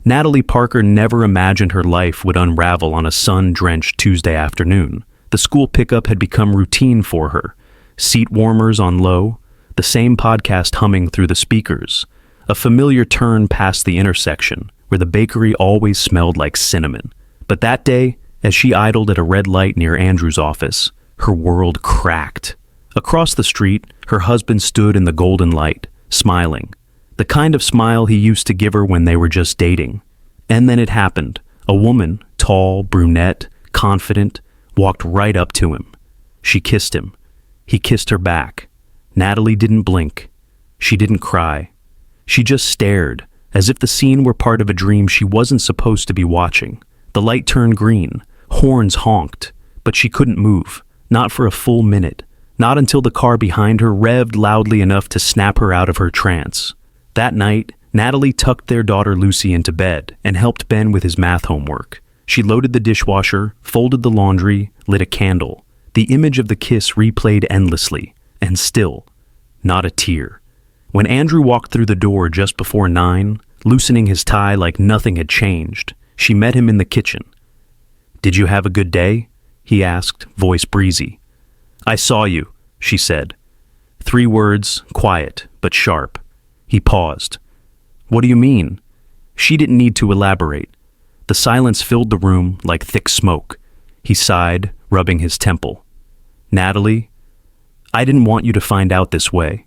Natalie Parker never imagined her life would unravel on a sun-drenched Tuesday afternoon. The school pickup had become routine for her. Seat warmers on low, the same podcast humming through the speakers, a familiar turn past the intersection where the bakery always smelled like cinnamon. But that day, as she idled at a red light near Andrew's office, her world cracked. Across the street, her husband stood in the golden light, smiling. The kind of smile he used to give her when they were just dating. And then it happened. A woman, tall, brunette, confident, walked right up to him. She kissed him. He kissed her back. Natalie didn't blink. She didn't cry. She just stared, as if the scene were part of a dream she wasn't supposed to be watching. The light turned green. Horns honked. But she couldn't move. Not for a full minute. Not until the car behind her revved loudly enough to snap her out of her trance. That night, Natalie tucked their daughter Lucy into bed and helped Ben with his math homework. She loaded the dishwasher, folded the laundry, lit a candle. The image of the kiss replayed endlessly, and still, not a tear. When Andrew walked through the door just before 9, loosening his tie like nothing had changed, she met him in the kitchen. "Did you have a good day?" he asked, voice breezy. "I saw you," she said. 3 words, quiet but sharp. He paused. "What do you mean?" She didn't need to elaborate. The silence filled the room like thick smoke. He sighed, rubbing his temple. "Natalie, I didn't want you to find out this way.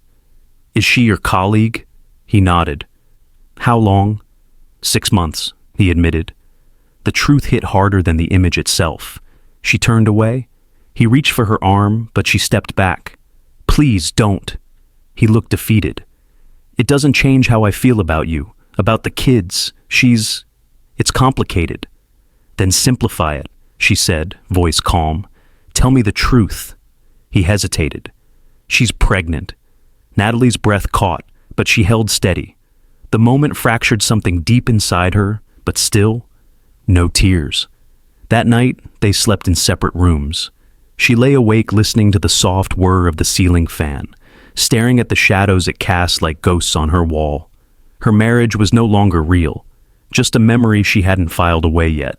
Is she your colleague?" He nodded. "How long?" 6 months, he admitted. The truth hit harder than the image itself. She turned away. He reached for her arm, but she stepped back. "Please don't." He looked defeated. "It doesn't change how I feel about you, about the kids. It's complicated." "Then simplify it," she said, voice calm. "Tell me the truth." He hesitated. "She's pregnant." Natalie's breath caught, but she held steady. The moment fractured something deep inside her, but still, no tears. That night, they slept in separate rooms. She lay awake listening to the soft whir of the ceiling fan, staring at the shadows it cast like ghosts on her wall. Her marriage was no longer real, just a memory she hadn't filed away yet.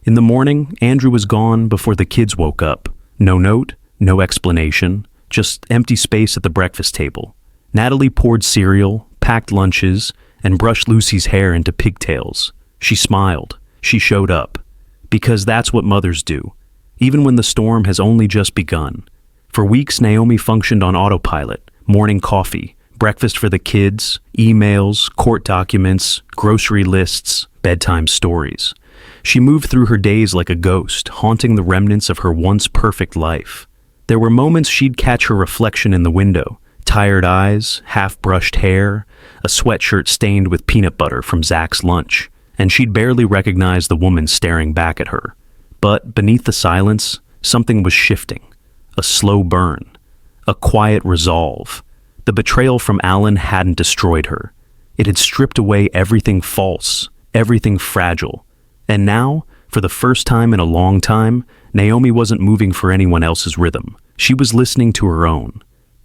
In the morning, Andrew was gone before the kids woke up. No note, no explanation, just empty space at the breakfast table. Natalie poured cereal, packed lunches, and brushed Lucy's hair into pigtails. She smiled. She showed up. Because that's what mothers do, even when the storm has only just begun. For weeks, Naomi functioned on autopilot. Morning coffee, breakfast for the kids, emails, court documents, grocery lists, bedtime stories. She moved through her days like a ghost, haunting the remnants of her once perfect life. There were moments she'd catch her reflection in the window, tired eyes, half-brushed hair, a sweatshirt stained with peanut butter from Zach's lunch, and she'd barely recognize the woman staring back at her. But beneath the silence, something was shifting. A slow burn. A quiet resolve. The betrayal from Alan hadn't destroyed her. It had stripped away everything false, everything fragile. And now, for the first time in a long time, Naomi wasn't moving for anyone else's rhythm. She was listening to her own.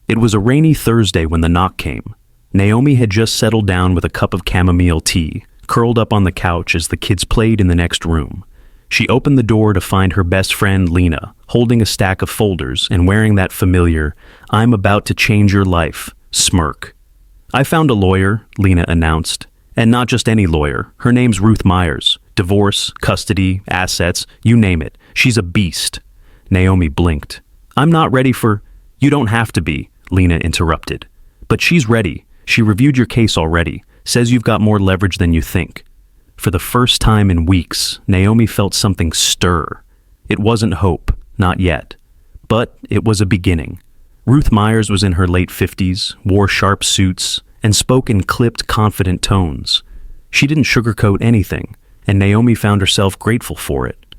It was a rainy Thursday when the knock came. Naomi had just settled down with a cup of chamomile tea, curled up on the couch as the kids played in the next room. She opened the door to find her best friend, Lena, holding a stack of folders and wearing that familiar, "I'm about to change your life" smirk. "I found a lawyer," Lena announced. "And not just any lawyer. Her name's Ruth Myers. Divorce, custody, assets, you name it. She's a beast." Naomi blinked. "I'm not ready for—" "You don't have to be," Lena interrupted. "But she's ready. She reviewed your case already. Says you've got more leverage than you think." For the first time in weeks, Naomi felt something stir. It wasn't hope, not yet. But it was a beginning. Ruth Myers was in her late 50s, wore sharp suits, and spoke in clipped, confident tones. She didn't sugarcoat anything, and Naomi found herself grateful for it.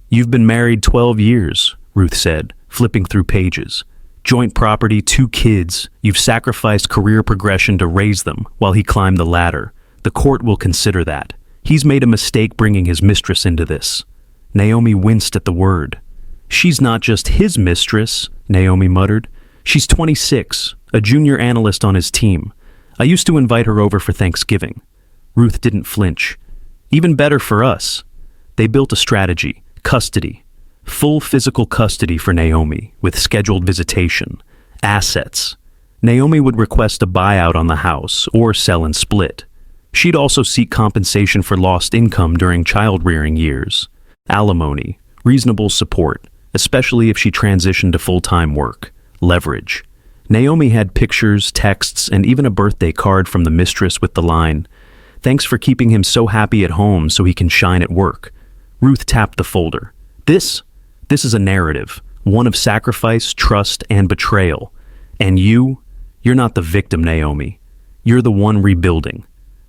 "You've been married 12 years, Ruth said, flipping through pages. "Joint property, 2 kids. You've sacrificed career progression to raise them while he climbed the ladder. The court will consider that. He's made a mistake bringing his mistress into this." Naomi winced at the word. "She's not just his mistress," Naomi muttered. "She's 26, a junior analyst on his team. I used to invite her over for Thanksgiving." Ruth didn't flinch. Even better for us. They built a strategy, custody, full physical custody for Naomi, with scheduled visitation, assets. Naomi would request a buyout on the house or sell and split. She'd also seek compensation for lost income during child-rearing years, alimony, reasonable support, especially if she transitioned to full-time work, leverage. Naomi had pictures, texts, and even a birthday card from the mistress with the line, "Thanks for keeping him so happy at home so he can shine at work." Ruth tapped the folder. This is a narrative, one of sacrifice, trust, and betrayal. And you're not the victim, Naomi. You're the one rebuilding.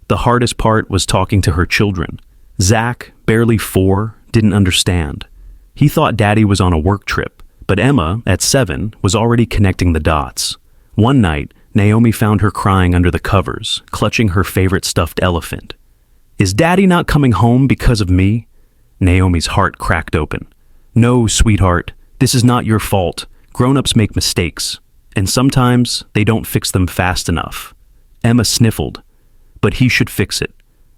The hardest part was talking to her children. Zach, barely 4, didn't understand. He thought Daddy was on a work trip, but Emma, at 7, was already connecting the dots. One night, Naomi found her crying under the covers, clutching her favorite stuffed elephant. "Is Daddy not coming home because of me?" Naomi's heart cracked open. "No, sweetheart, this is not your fault. Grown-ups make mistakes, and sometimes they don't fix them fast enough." Emma sniffled. "But he should fix it."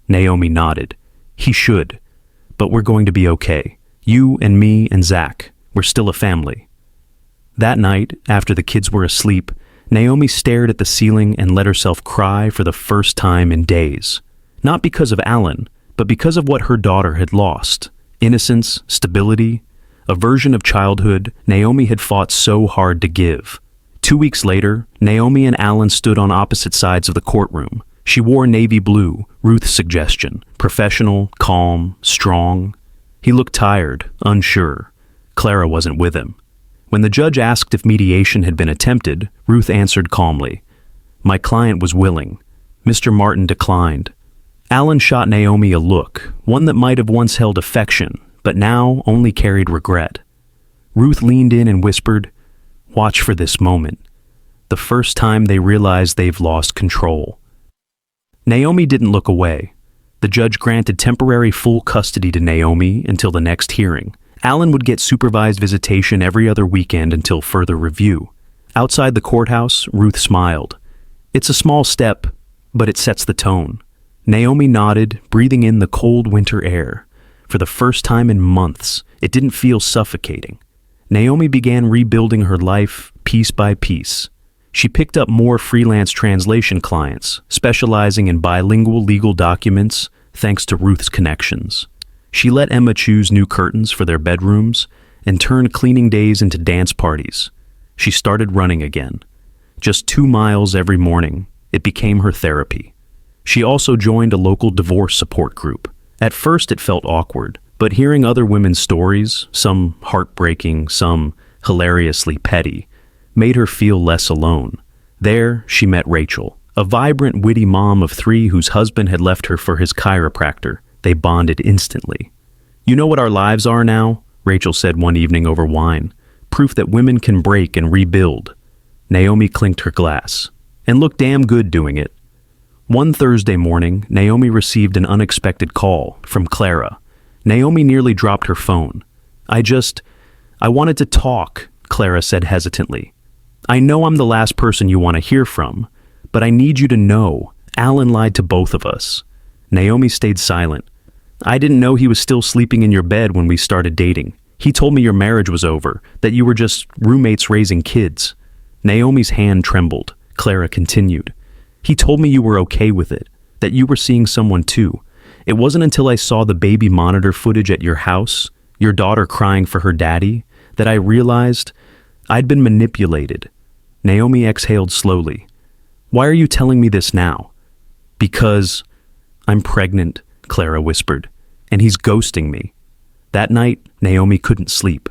Naomi nodded. "He should. But we're going to be okay. You and me and Zach. We're still a family." That night, after the kids were asleep, Naomi stared at the ceiling and let herself cry for the first time in days. Not because of Alan, but because of what her daughter had lost. Innocence, stability, a version of childhood Naomi had fought so hard to give. 2 weeks later, Naomi and Alan stood on opposite sides of the courtroom. She wore navy blue, Ruth's suggestion, professional, calm, strong. He looked tired, unsure. Clara wasn't with him. When the judge asked if mediation had been attempted, Ruth answered calmly, "My client was willing. Mr. Martin declined." Alan shot Naomi a look, one that might have once held affection, but now only carried regret. Ruth leaned in and whispered, "Watch for this moment. The first time they realize they've lost control." Naomi didn't look away. The judge granted temporary full custody to Naomi until the next hearing. Alan would get supervised visitation every other weekend until further review. Outside the courthouse, Ruth smiled. "It's a small step, but it sets the tone." Naomi nodded, breathing in the cold winter air. For the first time in months, it didn't feel suffocating. Naomi began rebuilding her life piece by piece. She picked up more freelance translation clients, specializing in bilingual legal documents, thanks to Ruth's connections. She let Emma choose new curtains for their bedrooms and turned cleaning days into dance parties. She started running again. Just 2 miles every morning, it became her therapy. She also joined a local divorce support group. At first it felt awkward, but hearing other women's stories, some heartbreaking, some hilariously petty, made her feel less alone. There, she met Rachel, a vibrant, witty mom of 3 whose husband had left her for his chiropractor. They bonded instantly. "You know what our lives are now?" Rachel said one evening over wine. "Proof that women can break and rebuild." Naomi clinked her glass. "And look damn good doing it." One Thursday morning, Naomi received an unexpected call from Clara. Naomi nearly dropped her phone. I wanted to talk," Clara said hesitantly. "I know I'm the last person you want to hear from, but I need you to know Alan lied to both of us." Naomi stayed silent. "I didn't know he was still sleeping in your bed when we started dating. He told me your marriage was over, that you were just roommates raising kids." Naomi's hand trembled. Clara continued. "He told me you were okay with it, that you were seeing someone too. It wasn't until I saw the baby monitor footage at your house, your daughter crying for her daddy, that I realized I'd been manipulated." Naomi exhaled slowly. "Why are you telling me this now?" "Because I'm pregnant," Clara whispered, "and he's ghosting me." That night, Naomi couldn't sleep.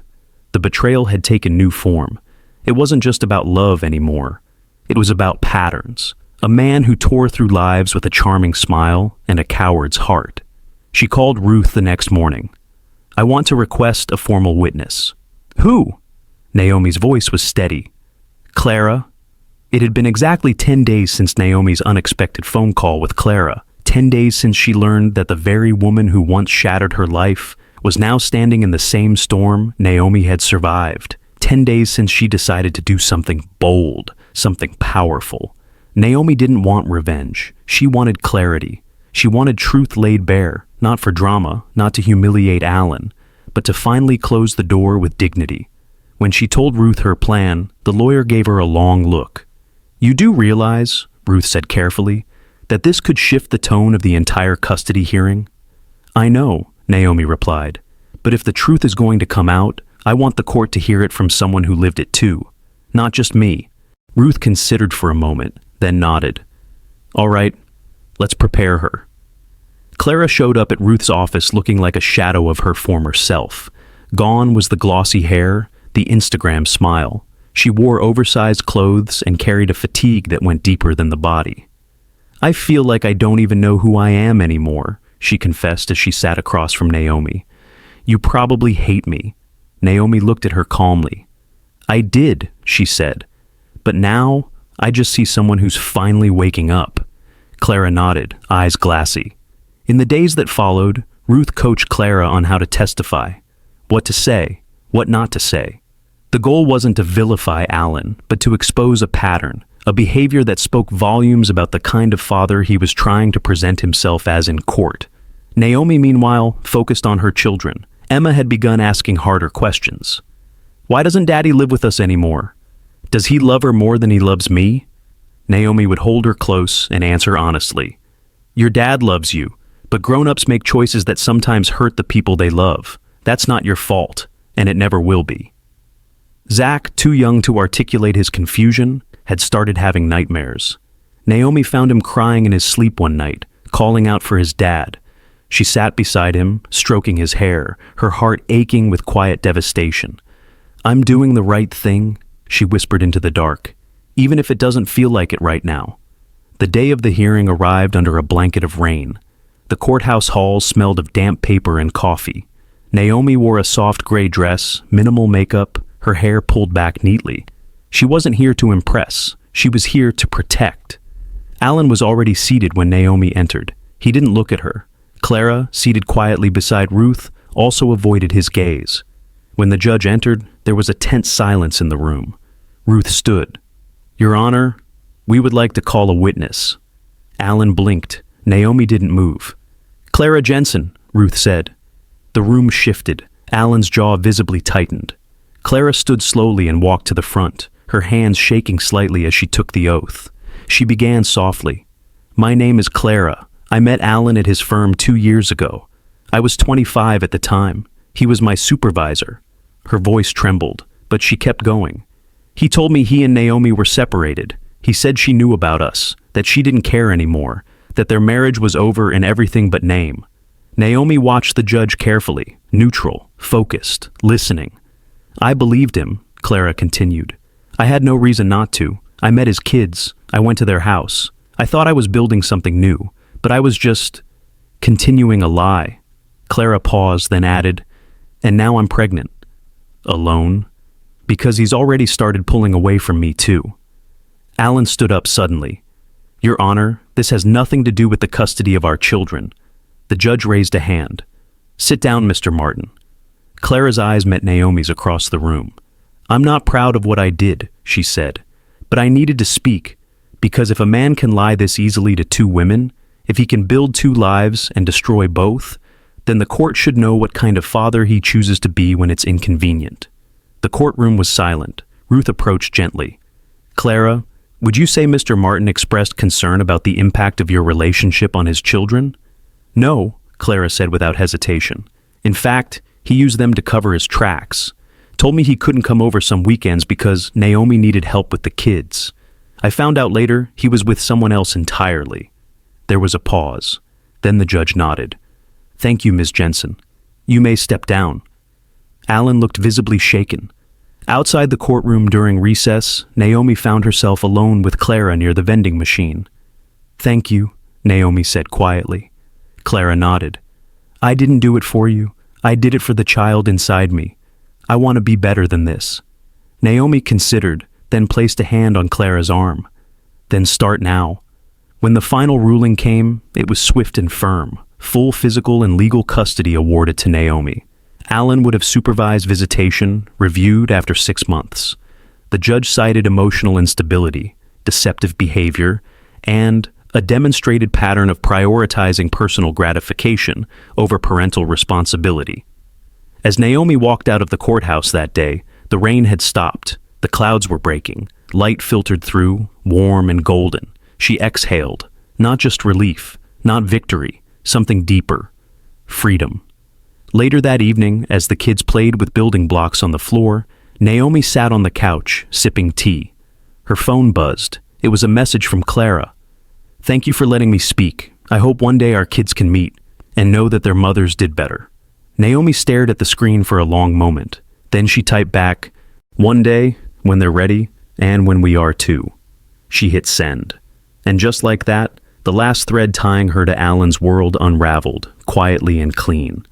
The betrayal had taken new form. It wasn't just about love anymore. It was about patterns. A man who tore through lives with a charming smile and a coward's heart. She called Ruth the next morning. "I want to request a formal witness." "Who?" Naomi's voice was steady. "Clara." It had been exactly 10 days since Naomi's unexpected phone call with Clara. 10 days since she learned that the very woman who once shattered her life was now standing in the same storm Naomi had survived. 10 days since she decided to do something bold, something powerful. Naomi didn't want revenge. She wanted clarity. She wanted truth laid bare, not for drama, not to humiliate Alan, but to finally close the door with dignity. When she told Ruth her plan, the lawyer gave her a long look. "You do realize," Ruth said carefully, "that this could shift the tone of the entire custody hearing?" "I know," Naomi replied, "but if the truth is going to come out, I want the court to hear it from someone who lived it too, not just me." Ruth considered for a moment, then nodded. "All right, let's prepare her." Clara showed up at Ruth's office looking like a shadow of her former self. Gone was the glossy hair, the Instagram smile. She wore oversized clothes and carried a fatigue that went deeper than the body. "I feel like I don't even know who I am anymore," she confessed as she sat across from Naomi. "You probably hate me." Naomi looked at her calmly. "I did," she said, "but now I just see someone who's finally waking up." Clara nodded, eyes glassy. In the days that followed, Ruth coached Clara on how to testify, what to say, what not to say. The goal wasn't to vilify Alan, but to expose a pattern, a behavior that spoke volumes about the kind of father he was trying to present himself as in court. Naomi, meanwhile, focused on her children. Emma had begun asking harder questions. "Why doesn't Daddy live with us anymore? Does he love her more than he loves me?" Naomi would hold her close and answer honestly. "Your dad loves you, but grown-ups make choices that sometimes hurt the people they love. That's not your fault, and it never will be." Zach, too young to articulate his confusion, had started having nightmares. Naomi found him crying in his sleep one night, calling out for his dad. She sat beside him, stroking his hair, her heart aching with quiet devastation. "I'm doing the right thing," she whispered into the dark, "even if it doesn't feel like it right now." The day of the hearing arrived under a blanket of rain. The courthouse halls smelled of damp paper and coffee. Naomi wore a soft gray dress, minimal makeup, her hair pulled back neatly. She wasn't here to impress. She was here to protect. Alan was already seated when Naomi entered. He didn't look at her. Clara, seated quietly beside Ruth, also avoided his gaze. When the judge entered, there was a tense silence in the room. Ruth stood. "Your Honor, we would like to call a witness." Alan blinked. Naomi didn't move. "Clara Jensen," Ruth said. The room shifted. Alan's jaw visibly tightened. Clara stood slowly and walked to the front, her hands shaking slightly as she took the oath. She began softly. "My name is Clara. I met Alan at his firm 2 years ago. I was 25 at the time. He was my supervisor." Her voice trembled, but she kept going. "He told me he and Naomi were separated. He said she knew about us, that she didn't care anymore, that their marriage was over in everything but name." Naomi watched the judge carefully, neutral, focused, listening. "I believed him," Clara continued. "I had no reason not to. I met his kids. I went to their house. I thought I was building something new, but I was just continuing a lie." Clara paused, then added, "And now I'm pregnant." "Alone?" "Because he's already started pulling away from me too." Alan stood up suddenly. "Your Honor, this has nothing to do with the custody of our children." The judge raised a hand. "Sit down, Mr. Martin." Clara's eyes met Naomi's across the room. "I'm not proud of what I did," she said, "but I needed to speak, because if a man can lie this easily to 2 women, if he can build 2 lives and destroy both, then the court should know what kind of father he chooses to be when it's inconvenient." The courtroom was silent. Ruth approached gently. "Clara, would you say Mr. Martin expressed concern about the impact of your relationship on his children?" "No," Clara said without hesitation. "In fact, he used them to cover his tracks. Told me he couldn't come over some weekends because Naomi needed help with the kids. I found out later he was with someone else entirely." There was a pause. Then the judge nodded. "Thank you, Ms. Jensen. You may step down." Alan looked visibly shaken. Outside the courtroom during recess, Naomi found herself alone with Clara near the vending machine. "Thank you," Naomi said quietly. Clara nodded. "I didn't do it for you. I did it for the child inside me. I want to be better than this." Naomi considered, then placed a hand on Clara's arm. "Then start now." When the final ruling came, it was swift and firm. Full physical and legal custody awarded to Naomi. Alan would have supervised visitation, reviewed after 6 months. The judge cited emotional instability, deceptive behavior, and a demonstrated pattern of prioritizing personal gratification over parental responsibility. As Naomi walked out of the courthouse that day, the rain had stopped. The clouds were breaking. Light filtered through, warm and golden. She exhaled, not just relief, not victory, something deeper. Freedom. Later that evening, as the kids played with building blocks on the floor, Naomi sat on the couch, sipping tea. Her phone buzzed. It was a message from Clara. "Thank you for letting me speak. I hope one day our kids can meet and know that their mothers did better." Naomi stared at the screen for a long moment. Then she typed back, "One day, when they're ready, and when we are too." She hit send. And just like that, the last thread tying her to Alan's world unraveled, quietly and clean.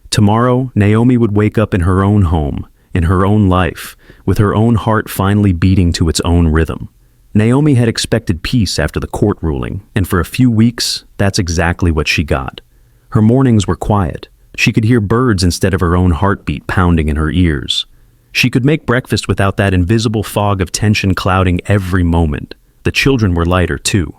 Tomorrow, Naomi would wake up in her own home, in her own life, with her own heart finally beating to its own rhythm. Naomi had expected peace after the court ruling, and for a few weeks, that's exactly what she got. Her mornings were quiet. She could hear birds instead of her own heartbeat pounding in her ears. She could make breakfast without that invisible fog of tension clouding every moment. The children were lighter, too.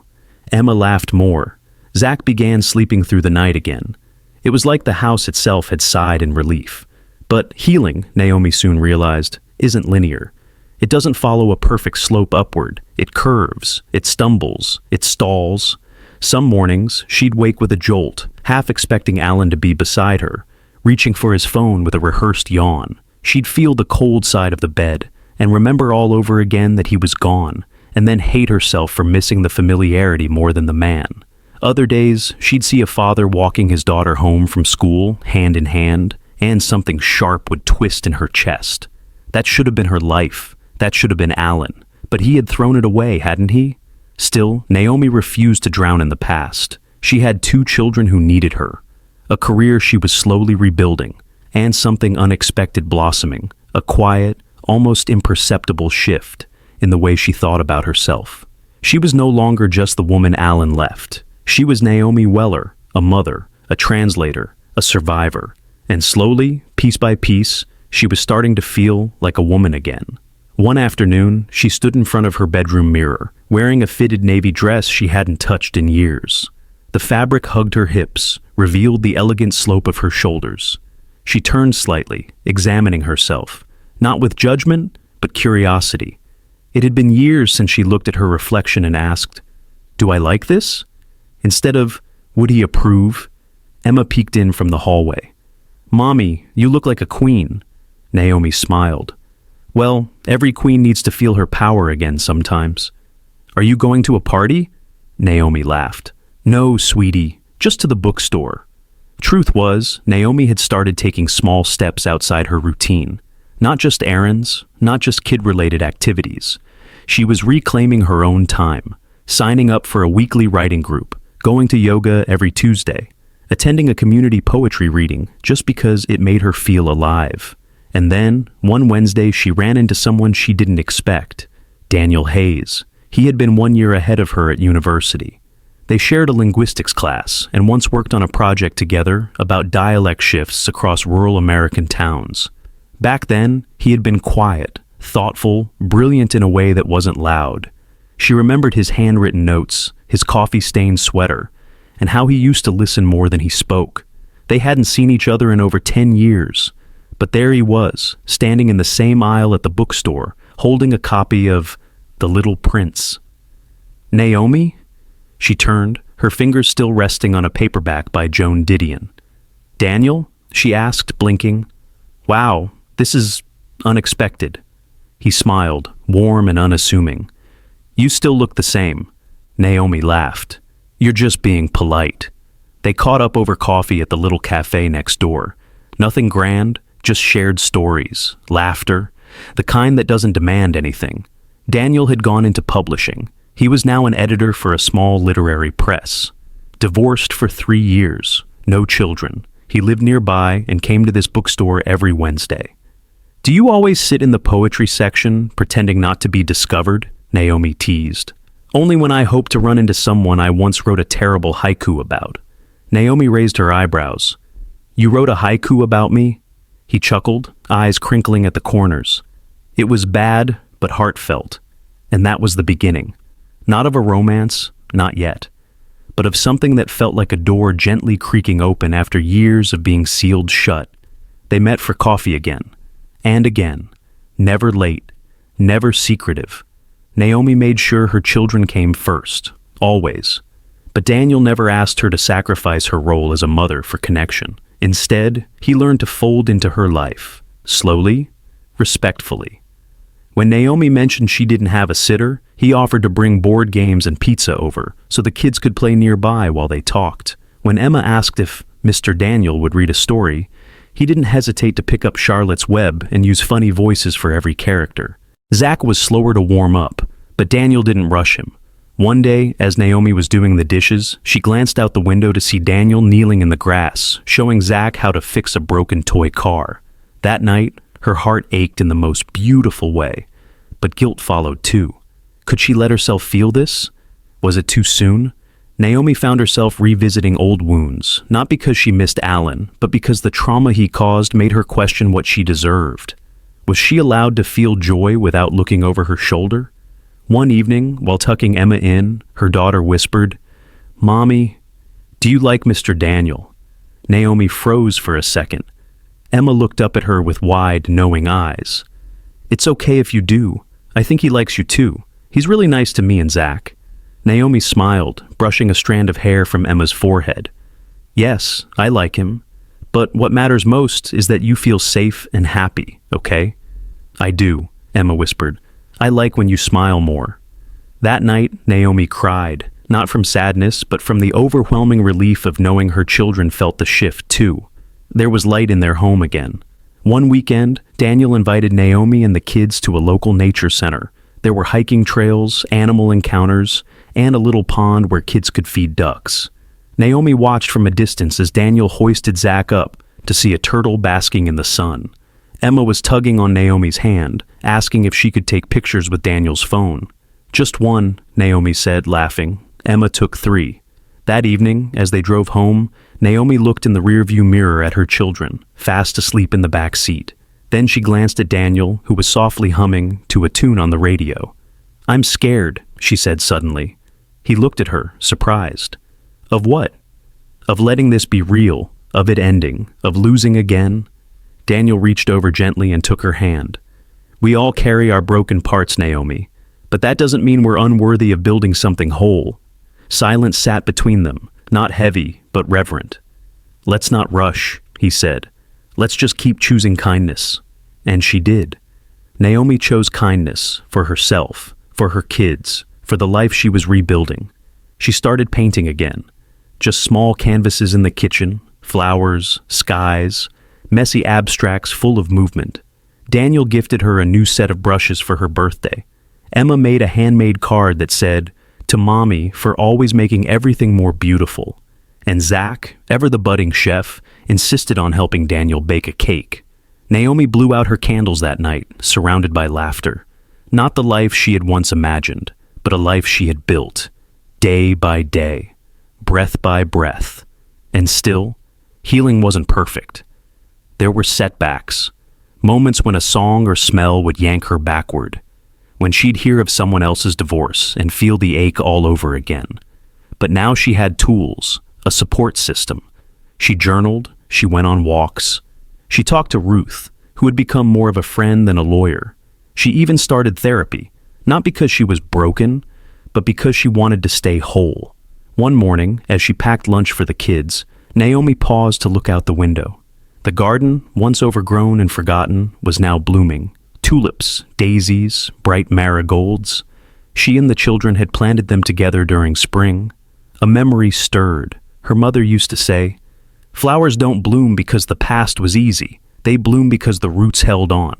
Emma laughed more. Zach began sleeping through the night again. It was like the house itself had sighed in relief. But healing, Naomi soon realized, isn't linear. It doesn't follow a perfect slope upward. It curves, it stumbles, it stalls. Some mornings, she'd wake with a jolt, half expecting Alan to be beside her, reaching for his phone with a rehearsed yawn. She'd feel the cold side of the bed and remember all over again that he was gone, and then hate herself for missing the familiarity more than the man. Other days, she'd see a father walking his daughter home from school, hand in hand, and something sharp would twist in her chest. That should have been her life. That should have been Alan. But he had thrown it away, hadn't he? Still, Naomi refused to drown in the past. She had 2 children who needed her, a career she was slowly rebuilding, and something unexpected blossoming, a quiet, almost imperceptible shift in the way she thought about herself. She was no longer just the woman Alan left. She was Naomi Weller, a mother, a translator, a survivor. And slowly, piece by piece, she was starting to feel like a woman again. One afternoon, she stood in front of her bedroom mirror, wearing a fitted navy dress she hadn't touched in years. The fabric hugged her hips, revealed the elegant slope of her shoulders. She turned slightly, examining herself, not with judgment, but curiosity. It had been years since she looked at her reflection and asked, "Do I like this?" Instead of, "Would he approve?" Emma peeked in from the hallway. "Mommy, you look like a queen." Naomi smiled. "Well, every queen needs to feel her power again sometimes." "Are you going to a party?" Naomi laughed. "No, sweetie, just to the bookstore." Truth was, Naomi had started taking small steps outside her routine. Not just errands, not just kid-related activities. She was reclaiming her own time, signing up for a weekly writing group, going to yoga every Tuesday, attending a community poetry reading just because it made her feel alive. And then, one Wednesday, she ran into someone she didn't expect, Daniel Hayes. He had been 1 year ahead of her at university. They shared a linguistics class and once worked on a project together about dialect shifts across rural American towns. Back then, he had been quiet, thoughtful, brilliant in a way that wasn't loud. She remembered his handwritten notes, his coffee-stained sweater, and how he used to listen more than he spoke. They hadn't seen each other in over 10 years. But there he was, standing in the same aisle at the bookstore, holding a copy of The Little Prince. "Naomi?" She turned, her fingers still resting on a paperback by Joan Didion. "Daniel?" she asked, blinking. "Wow, this is unexpected." He smiled, warm and unassuming. "You still look the same." Naomi laughed. "You're just being polite." They caught up over coffee at the little cafe next door. Nothing grand, just shared stories, laughter, the kind that doesn't demand anything. Daniel had gone into publishing. He was now an editor for a small literary press. Divorced for 3 years, no children. He lived nearby and came to this bookstore every Wednesday. "Do you always sit in the poetry section, pretending not to be discovered?" Naomi teased. "Only when I hope to run into someone I once wrote a terrible haiku about." Naomi raised her eyebrows. "You wrote a haiku about me?" He chuckled, eyes crinkling at the corners. "It was bad, but heartfelt. And that was the beginning. Not of a romance, not yet. but of something that felt like a door gently creaking open after years of being sealed shut. They met for coffee again, and again, never late, never secretive. Naomi made sure her children came first, always. But Daniel never asked her to sacrifice her role as a mother for connection. Instead, he learned to fold into her life, slowly, respectfully. When Naomi mentioned she didn't have a sitter, he offered to bring board games and pizza over so the kids could play nearby while they talked. When Emma asked if Mr. Daniel would read a story, he didn't hesitate to pick up Charlotte's Web and use funny voices for every character. Zach was slower to warm up, but Daniel didn't rush him. One day, as Naomi was doing the dishes, she glanced out the window to see Daniel kneeling in the grass, showing Zach how to fix a broken toy car. That night, her heart ached in the most beautiful way, but guilt followed too. Could she let herself feel this? Was it too soon? Naomi found herself revisiting old wounds, not because she missed Alan, but because the trauma he caused made her question what she deserved. Was she allowed to feel joy without looking over her shoulder? One evening, while tucking Emma in, her daughter whispered, "Mommy, do you like Mr. Daniel?" Naomi froze for a second. Emma looked up at her with wide, knowing eyes. "It's okay if you do. I think he likes you too. He's really nice to me and Zach." Naomi smiled, brushing a strand of hair from Emma's forehead. "Yes, I like him. But what matters most is that you feel safe and happy, okay?" "I do," Emma whispered. "I like when you smile more." That night, Naomi cried, not from sadness, but from the overwhelming relief of knowing her children felt the shift too. There was light in their home again. One weekend, Daniel invited Naomi and the kids to a local nature center. There were hiking trails, animal encounters, and a little pond where kids could feed ducks. Naomi watched from a distance as Daniel hoisted Zach up to see a turtle basking in the sun. Emma was tugging on Naomi's hand, asking if she could take pictures with Daniel's phone. "Just one," Naomi said, laughing. Emma took 3. That evening, as they drove home, Naomi looked in the rearview mirror at her children, fast asleep in the back seat. Then she glanced at Daniel, who was softly humming to a tune on the radio. "I'm scared," she said suddenly. He looked at her, surprised. "Of what?" "Of letting this be real, of it ending, of losing again." Daniel reached over gently and took her hand. "We all carry our broken parts, Naomi, but that doesn't mean we're unworthy of building something whole." Silence sat between them, not heavy, but reverent. "Let's not rush," he said. "Let's just keep choosing kindness." And she did. Naomi chose kindness for herself, for her kids, for the life she was rebuilding. She started painting again. Just small canvases in the kitchen, flowers, skies, messy abstracts full of movement. Daniel gifted her a new set of brushes for her birthday. Emma made a handmade card that said, "To Mommy for always making everything more beautiful." And Zach, ever the budding chef, insisted on helping Daniel bake a cake. Naomi blew out her candles that night, surrounded by laughter. Not the life she had once imagined, but a life she had built, day by day, breath by breath. And still, healing wasn't perfect. There were setbacks, moments when a song or smell would yank her backward, when she'd hear of someone else's divorce and feel the ache all over again. But now she had tools, a support system. She journaled, she went on walks. She talked to Ruth, who had become more of a friend than a lawyer. She even started therapy, not because she was broken, but because she wanted to stay whole. One morning, as she packed lunch for the kids, Naomi paused to look out the window. The garden, once overgrown and forgotten, was now blooming. Tulips, daisies, bright marigolds. She and the children had planted them together during spring. A memory stirred. Her mother used to say, "Flowers don't bloom because the past was easy. They bloom because the roots held on."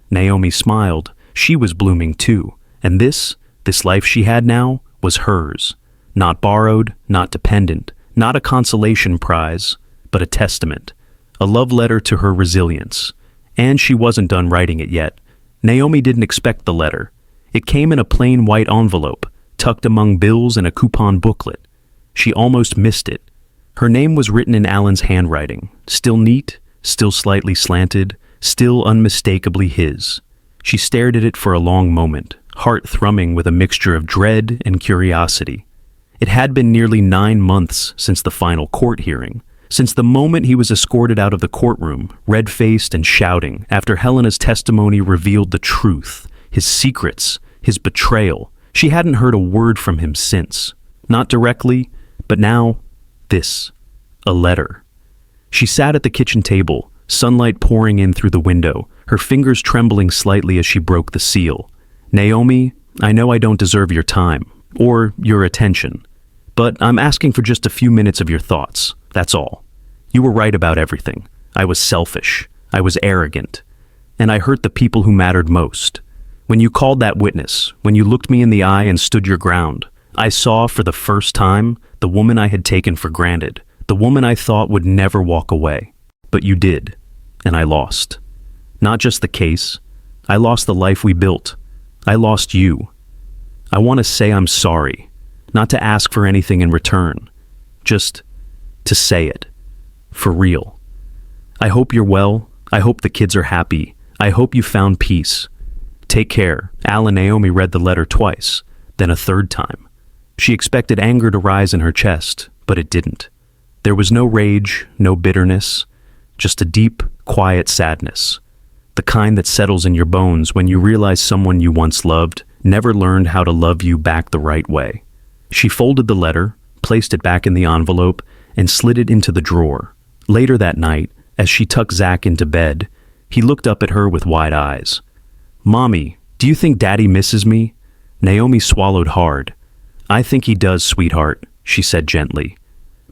Naomi smiled. She was blooming too. And this life she had now, was hers. Not borrowed, not dependent, not a consolation prize, but a testament. A love letter to her resilience. And she wasn't done writing it yet. Naomi didn't expect the letter. It came in a plain white envelope, tucked among bills and a coupon booklet. She almost missed it. Her name was written in Alan's handwriting, still neat, still slightly slanted, still unmistakably his. She stared at it for a long moment, heart thrumming with a mixture of dread and curiosity. It had been nearly 9 months since the final court hearing, since the moment he was escorted out of the courtroom, red-faced and shouting, after Helena's testimony revealed the truth, his secrets, his betrayal. She hadn't heard a word from him since. Not directly, but now, this. A letter. She sat at the kitchen table, sunlight pouring in through the window, her fingers trembling slightly as she broke the seal. Naomi, I know I don't deserve your time, or your attention, but I'm asking for just a few minutes of your thoughts, that's all. You were right about everything. I was selfish. I was arrogant. And I hurt the people who mattered most. When you called that witness, when you looked me in the eye and stood your ground, I saw for the first time the woman I had taken for granted, the woman I thought would never walk away. But you did, and I lost. Not just the case. I lost the life we built. I lost you. I want to say I'm sorry, not to ask for anything in return, just to say it, for real. I hope you're well. I hope the kids are happy. I hope you found peace. Take care. Al and Naomi read the letter twice, then a third time. She expected anger to rise in her chest, but it didn't. There was no rage, no bitterness, just a deep, quiet sadness. The kind that settles in your bones when you realize someone you once loved never learned how to love you back the right way. She folded the letter, placed it back in the envelope, and slid it into the drawer. Later that night, as she tucked Zach into bed, he looked up at her with wide eyes. Mommy, do you think Daddy misses me? Naomi swallowed hard. I think he does, sweetheart, she said gently.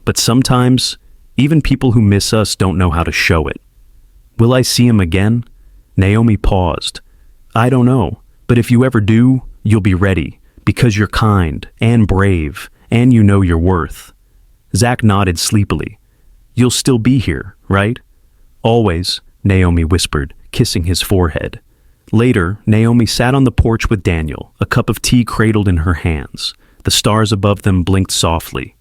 But sometimes, even people who miss us don't know how to show it. Will I see him again? Naomi paused. I don't know, but if you ever do, you'll be ready, because you're kind and brave, and you know your worth. Zach nodded sleepily. You'll still be here, right? Always, Naomi whispered, kissing his forehead. Later, Naomi sat on the porch with Daniel, a cup of tea cradled in her hands. The stars above them blinked softly.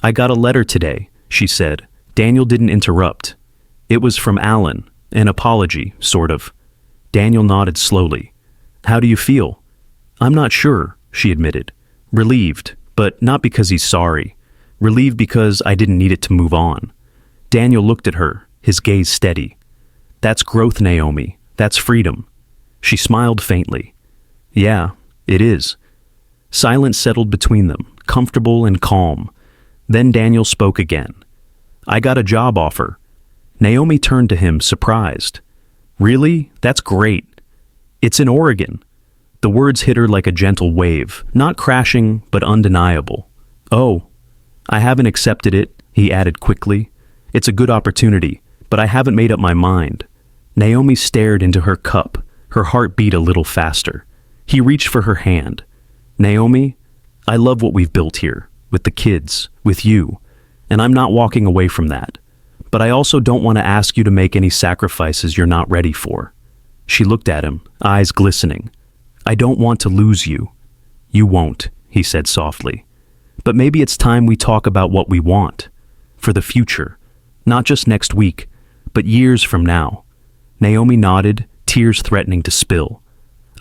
I got a letter today, she said. Daniel didn't interrupt. It was from Alan, an apology, sort of. Daniel nodded slowly. How do you feel? I'm not sure, she admitted. Relieved, but not because he's sorry. Relieved because I didn't need it to move on. Daniel looked at her, his gaze steady. That's growth, Naomi. That's freedom. She smiled faintly. Yeah, it is. Silence settled between them, comfortable and calm. Then Daniel spoke again. I got a job offer. Naomi turned to him, surprised. Really? That's great. It's in Oregon. The words hit her like a gentle wave, not crashing, but undeniable. Oh, I haven't accepted it, he added quickly. It's a good opportunity, but I haven't made up my mind. Naomi stared into her cup, her heart beat a little faster. He reached for her hand. Naomi, I love what we've built here, with the kids, with you, and I'm not walking away from that. But I also don't want to ask you to make any sacrifices you're not ready for. She looked at him, eyes glistening. I don't want to lose you. You won't, he said softly. But maybe it's time we talk about what we want. For the future. Not just next week, but years from now. Naomi nodded, tears threatening to spill.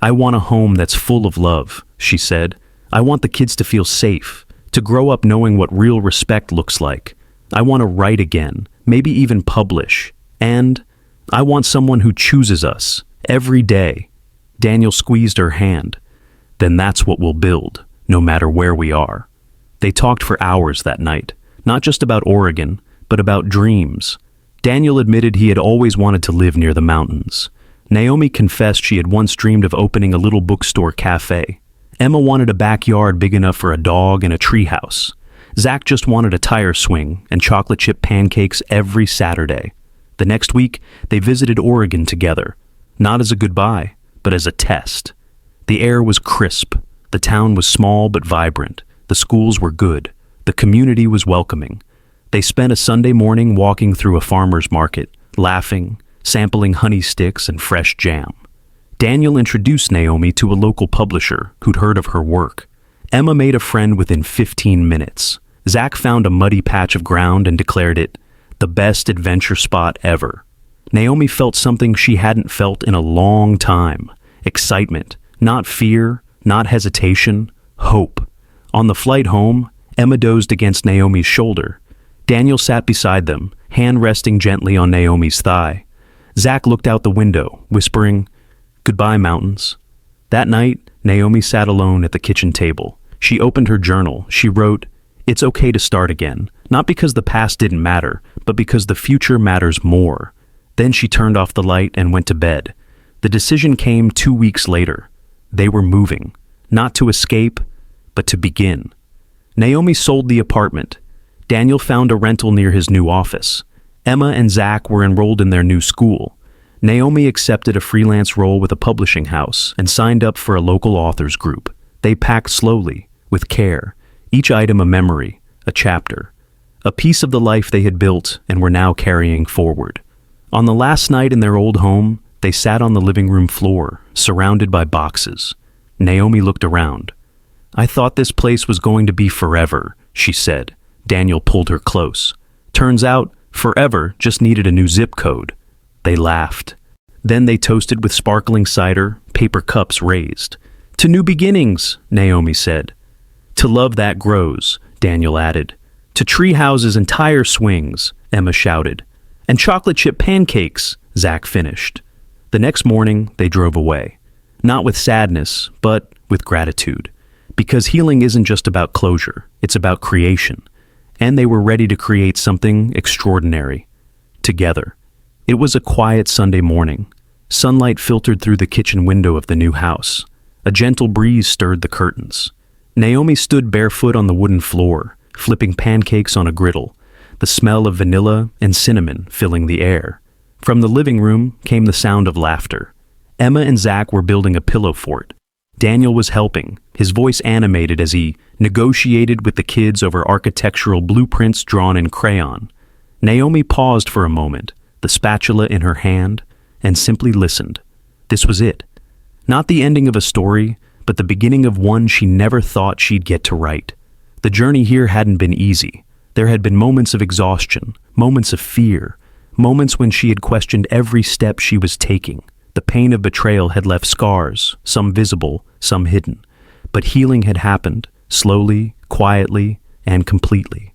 I want a home that's full of love, she said. I want the kids to feel safe, to grow up knowing what real respect looks like. I want to write again, maybe even publish. And I want someone who chooses us, every day. Daniel squeezed her hand. Then that's what we'll build, no matter where we are. They talked for hours that night, not just about Oregon, but about dreams. Daniel admitted he had always wanted to live near the mountains. Naomi confessed she had once dreamed of opening a little bookstore cafe. Emma wanted a backyard big enough for a dog and a treehouse. Zach just wanted a tire swing and chocolate chip pancakes every Saturday. The next week, they visited Oregon together, not as a goodbye, but as a test. The air was crisp. The town was small but vibrant. The schools were good. The community was welcoming. They spent a Sunday morning walking through a farmer's market, laughing, sampling honey sticks and fresh jam. Daniel introduced Naomi to a local publisher who'd heard of her work. Emma made a friend within 15 minutes. Zach found a muddy patch of ground and declared it the best adventure spot ever. Naomi felt something she hadn't felt in a long time. Excitement, not fear, not hesitation, hope. On the flight home, Emma dozed against Naomi's shoulder. Daniel sat beside them, hand resting gently on Naomi's thigh. Zach looked out the window, whispering, "Goodbye, mountains." That night, Naomi sat alone at the kitchen table. She opened her journal. She wrote, "It's okay to start again, not because the past didn't matter, but because the future matters more." Then she turned off the light and went to bed. The decision came 2 weeks later. They were moving, not to escape, but to begin. Naomi sold the apartment. Daniel found a rental near his new office. Emma and Zach were enrolled in their new school. Naomi accepted a freelance role with a publishing house and signed up for a local authors group. They packed slowly, with care, each item a memory, a chapter, a piece of the life they had built and were now carrying forward. On the last night in their old home, they sat on the living room floor, surrounded by boxes. Naomi looked around. "I thought this place was going to be forever," she said. Daniel pulled her close. "Turns out, forever just needed a new zip code." They laughed. Then they toasted with sparkling cider, paper cups raised. "To new beginnings," Naomi said. "To love that grows," Daniel added. "To tree houses and tire swings," Emma shouted. "And chocolate chip pancakes," Zach finished. The next morning, they drove away. Not with sadness, but with gratitude. Because healing isn't just about closure, it's about creation. And they were ready to create something extraordinary. Together. It was a quiet Sunday morning. Sunlight filtered through the kitchen window of the new house. A gentle breeze stirred the curtains. Naomi stood barefoot on the wooden floor, flipping pancakes on a griddle, the smell of vanilla and cinnamon filling the air. From the living room came the sound of laughter. Emma and Zach were building a pillow fort. Daniel was helping, his voice animated as he negotiated with the kids over architectural blueprints drawn in crayon. Naomi paused for a moment, the spatula in her hand, and simply listened. This was it. Not the ending of a story, but the beginning of one she never thought she'd get to write. The journey here hadn't been easy. There had been moments of exhaustion, moments of fear, moments when she had questioned every step she was taking. The pain of betrayal had left scars, some visible, some hidden. But healing had happened, slowly, quietly, and completely.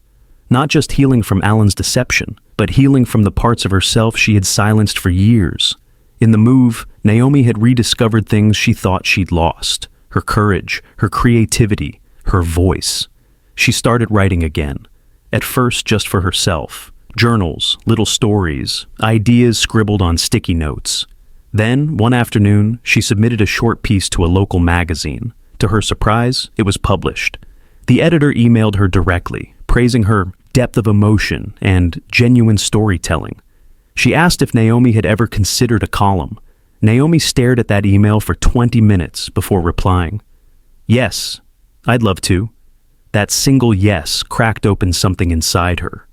Not just healing from Alan's deception, but healing from the parts of herself she had silenced for years. In the move, Naomi had rediscovered things she thought she'd lost. Her courage, her creativity, her voice. She started writing again. At first just for herself. Journals, little stories, ideas scribbled on sticky notes. Then, one afternoon, she submitted a short piece to a local magazine. To her surprise, it was published. The editor emailed her directly, praising her depth of emotion and genuine storytelling. She asked if Naomi had ever considered a column. Naomi stared at that email for 20 minutes before replying. "Yes, I'd love to." That single yes cracked open something inside her.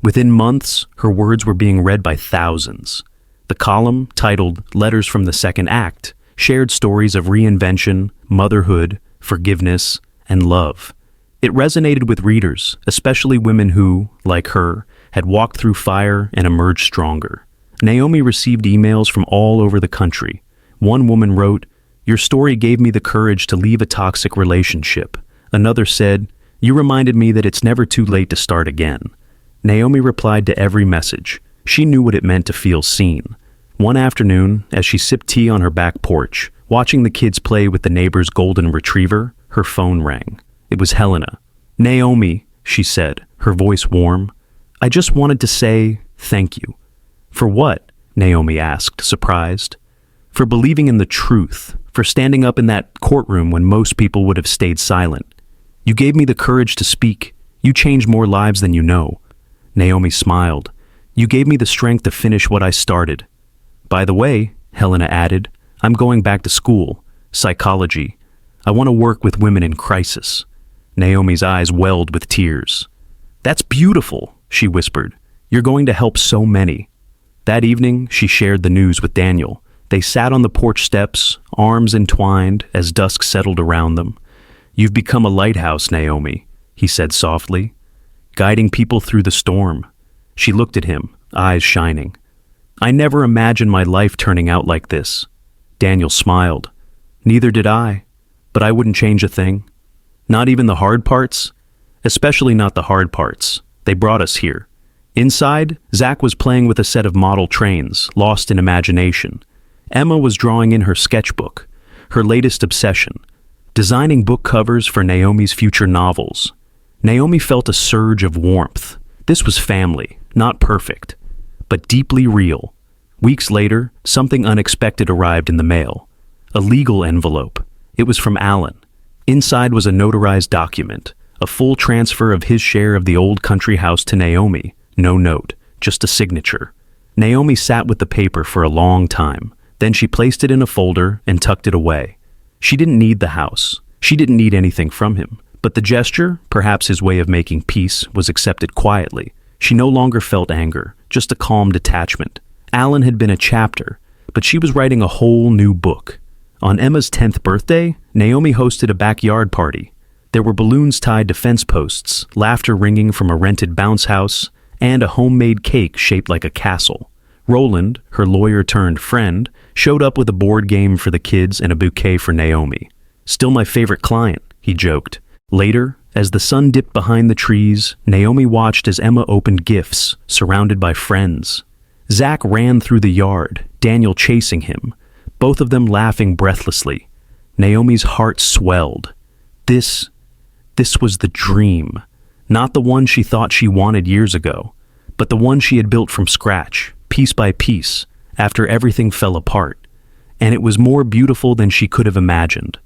Within months, her words were being read by thousands. The column, titled Letters from the Second Act, shared stories of reinvention, motherhood, forgiveness, and love. It resonated with readers, especially women who, like her, had walked through fire and emerged stronger. Naomi received emails from all over the country. One woman wrote, "Your story gave me the courage to leave a toxic relationship." Another said, "You reminded me that it's never too late to start again." Naomi replied to every message. She knew what it meant to feel seen. One afternoon, as she sipped tea on her back porch, watching the kids play with the neighbor's golden retriever, her phone rang. It was Helena. "Naomi," she said, her voice warm. "I just wanted to say thank you." "For what?" Naomi asked, surprised. "For believing in the truth, for standing up in that courtroom when most people would have stayed silent. You gave me the courage to speak. You changed more lives than you know." Naomi smiled. "You gave me the strength to finish what I started." "By the way," Helena added, "I'm going back to school, psychology. I want to work with women in crisis." Naomi's eyes welled with tears. "That's beautiful," she whispered. "You're going to help so many." That evening, she shared the news with Daniel. They sat on the porch steps, arms entwined as dusk settled around them. "You've become a lighthouse, Naomi," he said softly, "guiding people through the storm." She looked at him, eyes shining. "I never imagined my life turning out like this." Daniel smiled. "Neither did I, but I wouldn't change a thing. Not even the hard parts." especially not the hard parts. They brought us here. Inside, Zach was playing with a set of model trains, lost in imagination. Emma was drawing in her sketchbook, her latest obsession, designing book covers for Naomi's future novels. Naomi felt a surge of warmth. This was family, not perfect, but deeply real. Weeks later, something unexpected arrived in the mail. A legal envelope. It was from Alan. Inside was a notarized document, a full transfer of his share of the old country house to Naomi. No note, just a signature. Naomi sat with the paper for a long time. Then she placed it in a folder and tucked it away. She didn't need the house. She didn't need anything from him. But the gesture, perhaps his way of making peace, was accepted quietly. She no longer felt anger, just a calm detachment. Alan had been a chapter, but she was writing a whole new book. On Emma's 10th birthday, Naomi hosted a backyard party. There were balloons tied to fence posts, laughter ringing from a rented bounce house, and a homemade cake shaped like a castle. Roland, her lawyer-turned-friend, showed up with a board game for the kids and a bouquet for Naomi. "Still my favorite client," he joked. Later, as the sun dipped behind the trees, Naomi watched as Emma opened gifts, surrounded by friends. Zach ran through the yard, Daniel chasing him, both of them laughing breathlessly. Naomi's heart swelled. This was the dream. Not the one she thought she wanted years ago, but the one she had built from scratch, piece by piece, after everything fell apart. And it was more beautiful than she could have imagined.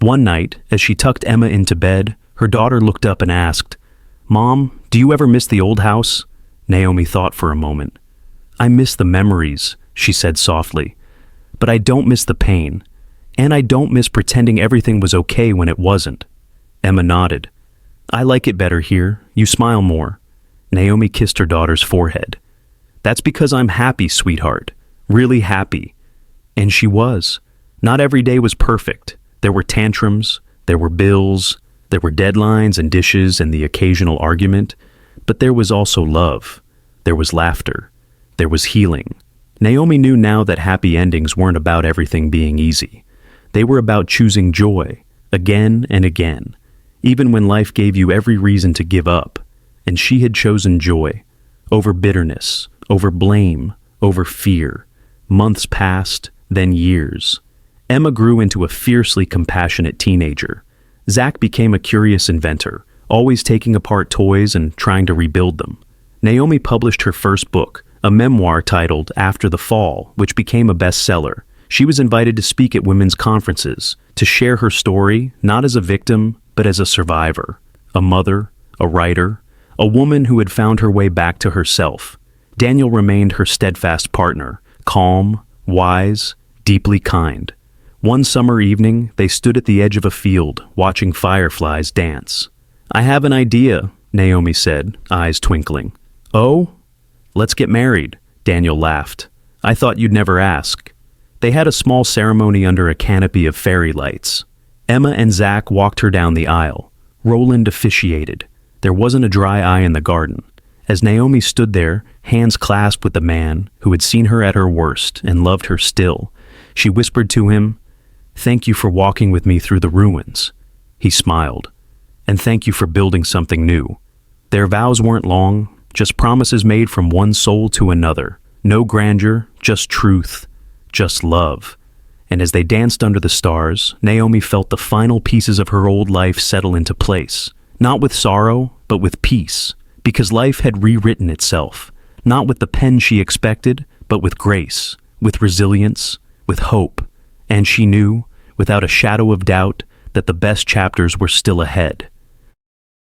One night, as she tucked Emma into bed, her daughter looked up and asked, "Mom, do you ever miss the old house?" Naomi thought for a moment. "I miss the memories," she said softly, "but I don't miss the pain, and I don't miss pretending everything was okay when it wasn't." Emma nodded. "I like it better here. You smile more." Naomi kissed her daughter's forehead. "That's because I'm happy, sweetheart. Really happy." And she was. Not every day was perfect. There were tantrums, there were bills, there were deadlines and dishes and the occasional argument, but there was also love. There was laughter. There was healing. Naomi knew now that happy endings weren't about everything being easy. They were about choosing joy, again and again, even when life gave you every reason to give up. And she had chosen joy, over bitterness, over blame, over fear. Months passed, then years. Emma grew into a fiercely compassionate teenager. Zach became a curious inventor, always taking apart toys and trying to rebuild them. Naomi published her first book, a memoir titled After the Fall, which became a bestseller. She was invited to speak at women's conferences, to share her story, not as a victim, but as a survivor, a mother, a writer, a woman who had found her way back to herself. Daniel remained her steadfast partner, calm, wise, deeply kind. One summer evening, they stood at the edge of a field, watching fireflies dance. "I have an idea," Naomi said, eyes twinkling. "Oh? Let's get married," Daniel laughed. "I thought you'd never ask." They had a small ceremony under a canopy of fairy lights. Emma and Zach walked her down the aisle. Roland officiated. There wasn't a dry eye in the garden. As Naomi stood there, hands clasped with the man who had seen her at her worst and loved her still, she whispered to him, "Thank you for walking with me through the ruins." He smiled. "And thank you for building something new." Their vows weren't long, just promises made from one soul to another. No grandeur, just truth, just love. And as they danced under the stars, Naomi felt the final pieces of her old life settle into place. Not with sorrow, but with peace. Because life had rewritten itself. Not with the pen she expected, but with grace, with resilience, with hope. And she knew, without a shadow of doubt, that the best chapters were still ahead.